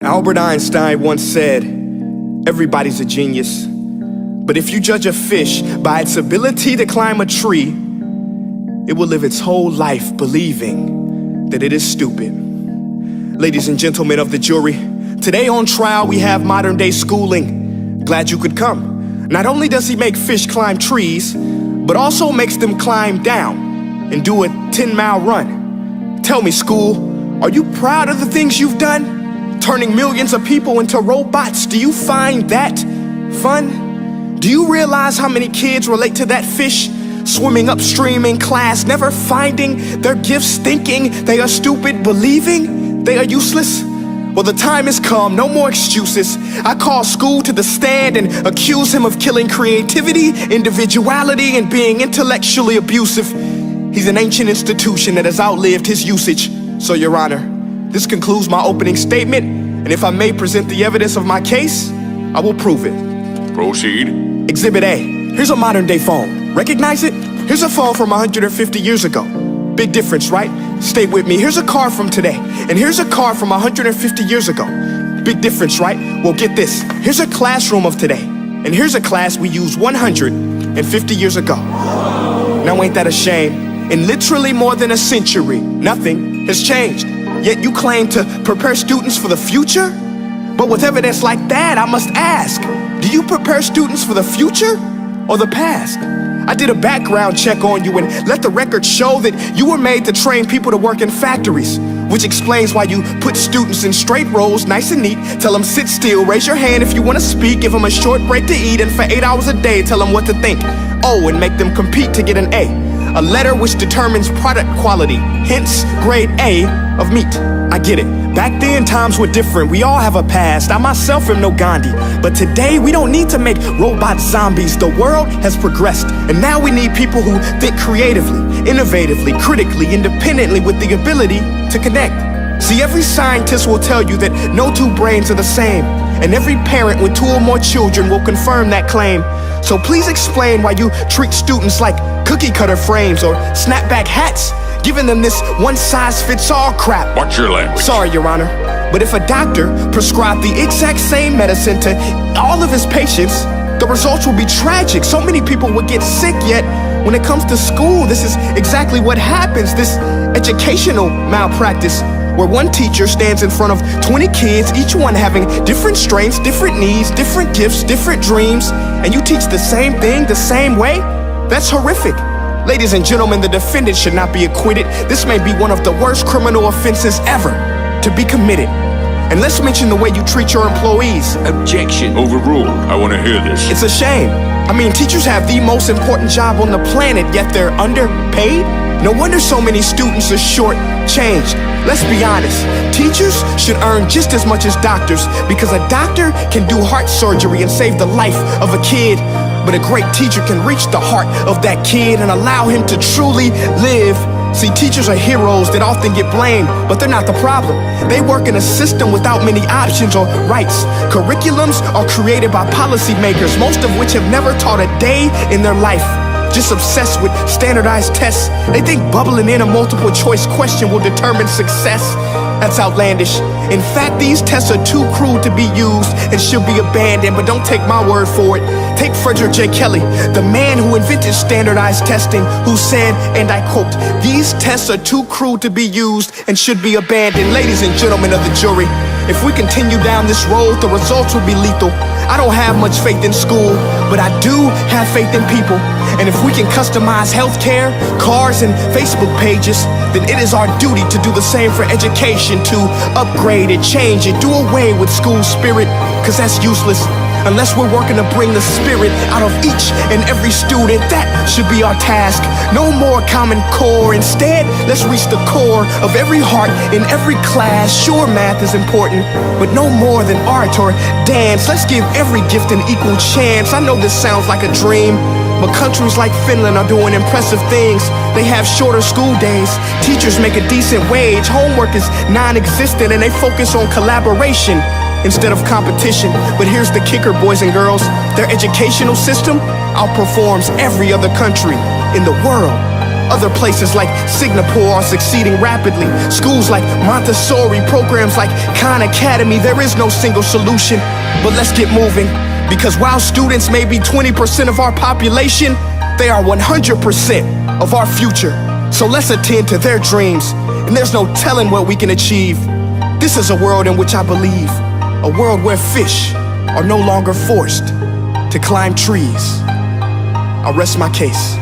Albert Einstein once said, everybody's a genius, but if you judge a fish by its ability to climb a tree, it will live its whole life believing that it is stupid. Ladies and gentlemen of the jury, today on trial we have modern day schooling. Glad you could come. Not only does he make fish climb trees, but also makes them climb down and do a 10-mile run. Tell me, school, are you proud of the things you've done? Turning millions of people into robots, do you find that fun? Do you realize how many kids relate to that fish swimming upstream in class, never finding their gifts, thinking they are stupid, believing they are useless? Well, the time has come, no more excuses. I call school to the stand and accuse him of killing creativity, individuality, and being intellectually abusive. He's an ancient institution that has outlived his usage. So, Your Honor, this concludes my opening statement, and if I may present the evidence of my case, I will prove it. Proceed. Exhibit A. Here's a modern day phone. Recognize it? Here's a phone from 150 years ago. Big difference, right? Stay with me. Here's a car from today, and here's a car from 150 years ago. Big difference, right? Well, get this. Here's a classroom of today, and here's a class we used 150 years ago. Now, ain't that a shame? In literally more than a century, nothing has changed. Yet you claim to prepare students for the future? But with evidence like that, I must ask, do you prepare students for the future or the past? I did a background check on you and let the record show that you were made to train people to work in factories, which explains why you put students in straight rows, nice and neat, tell them sit still, raise your hand if you want to speak, give them a short break to eat, and for 8 hours a day, tell them what to think. Oh, and make them compete to get an A letter which determines product quality, hence grade A of meat. I get it. Back then, times were different. We all have a past. I myself am no Gandhi. But today, we don't need to make robot zombies. The world has progressed. And now we need people who think creatively, innovatively, critically, independently, with the ability to connect. See, every scientist will tell you that no two brains are the same. And every parent with 2 or more children will confirm that claim. So please explain why you treat students like cookie cutter frames or snapback hats, giving them this one-size-fits-all crap. Watch your language. Sorry, Your Honor, but if a doctor prescribed the exact same medicine to all of his patients, the results would be tragic. So many people would get sick, yet when it comes to school, this is exactly what happens, this educational malpractice, where one teacher stands in front of 20 kids, each one having different strengths, different needs, different gifts, different dreams, and you teach the same thing the same way? That's horrific. Ladies and gentlemen, the defendant should not be acquitted. This may be one of the worst criminal offenses ever to be committed. And let's mention the way you treat your employees. Objection. Overruled. I want to hear this. It's a shame. I mean, teachers have the most important job on the planet, yet they're underpaid? No wonder so many students are short-changed. Let's be honest, teachers should earn just as much as doctors, because a doctor can do heart surgery and save the life of a kid, but a great teacher can reach the heart of that kid and allow him to truly live. See, teachers are heroes that often get blamed, but they're not the problem. They work in a system without many options or rights. Curriculums are created by policymakers, most of which have never taught a day in their life. Just obsessed with standardized tests. They think bubbling in a multiple choice question will determine success. That's outlandish. In fact, these tests are too cruel to be used and should be abandoned, but don't take my word for it. Take Frederick J. Kelly, the man who invented standardized testing, who said, and I quote, "These tests are too cruel to be used and should be abandoned." Ladies and gentlemen of the jury, if we continue down this road, the results will be lethal. I don't have much faith in school, but I do have faith in people. And if we can customize healthcare, cars, and Facebook pages, then it is our duty to do the same for education, to upgrade it, change it, do away with school spirit, because that's useless. Unless we're working to bring the spirit out of each and every student, that should be our task. No more Common Core. Instead, let's reach the core of every heart in every class. Sure, math is important, but no more than art or dance. Let's give every gift an equal chance. I know this sounds like a dream, but countries like Finland are doing impressive things. They have shorter school days, teachers make a decent wage, homework is non-existent, and they focus on collaboration instead of competition. But here's the kicker, boys and girls. Their educational system outperforms every other country in the world. Other places like Singapore are succeeding rapidly. Schools like Montessori, programs like Khan Academy. There is no single solution, but let's get moving. Because while students may be 20% of our population, they are 100% of our future. So let's attend to their dreams, and there's no telling what we can achieve. This is a world in which I believe, a world where fish are no longer forced to climb trees. I'll rest my case.